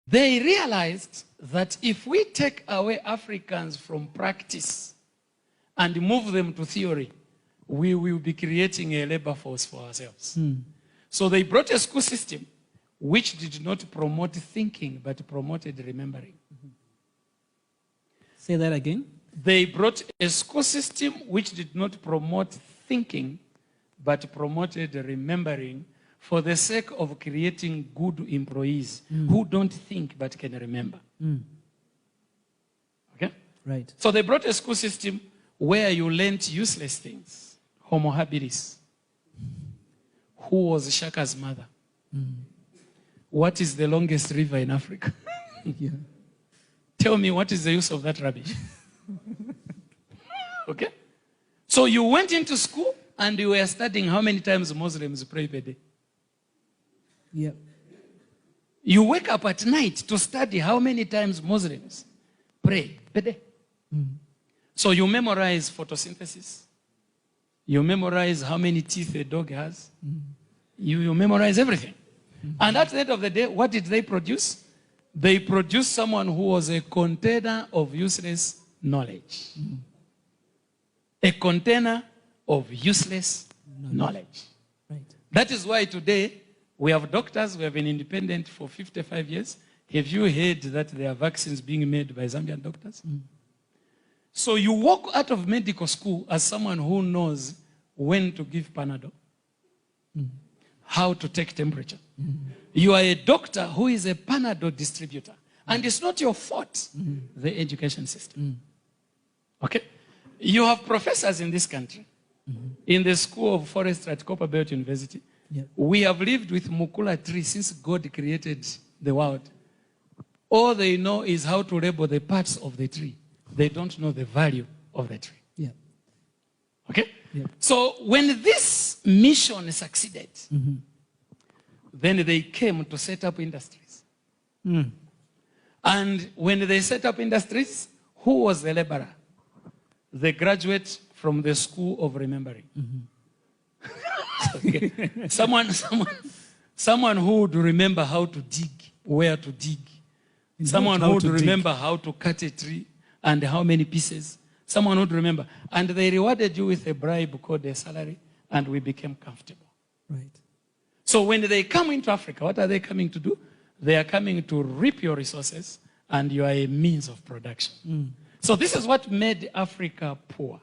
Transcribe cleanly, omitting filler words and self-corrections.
They realized that if we take away Africans from practice and move them to theory, we will be creating a labor force for ourselves. So they brought a school system which did not promote thinking, but promoted remembering. Say that again. They brought a school system which did not promote thinking, but promoted remembering for the sake of creating good employees who don't think but can remember. Okay? Right. So they brought a school system where you learnt useless things. Homo habilis. Who was Shaka's mother? What is the longest river in Africa? Yeah. Tell me, what is the use of that rubbish? Okay? So you went into school and you were studying how many times Muslims pray per day. Yep. You wake up at night to study how many times Muslims pray per day. So you memorize photosynthesis. You memorize how many teeth a dog has. You memorize everything. And at the end of the day, what did they produce? They produced someone who was a container of useless knowledge. A container of useless knowledge. Right. That is why today we have doctors who have been independent for 55 years. Have you heard that there are vaccines being made by Zambian doctors? So you walk out of medical school as someone who knows when to give Panadol, how to take temperature. You are a doctor who is a Panadol distributor. And it's not your fault, the education system. Okay? You have professors in this country, in the School of Forestry at Copperbelt University. Yep. We have lived with Mukula tree since God created the world. All they know is how to label the parts of the tree. They don't know the value of the tree. Yeah. Okay? Yep. So when this mission succeeded, then they came to set up industries. And when they set up industries, who was the laborer? The graduate from the School of Remembering. Okay. Someone who would remember how to dig, where to dig. Someone who would remember how to cut a tree and how many pieces. Someone would remember. And they rewarded you with a bribe called a salary, and we became comfortable. Right. So when they come into Africa, what are they coming to do? They are coming to reap your resources, and you are a means of production. So this is what made Africa poor.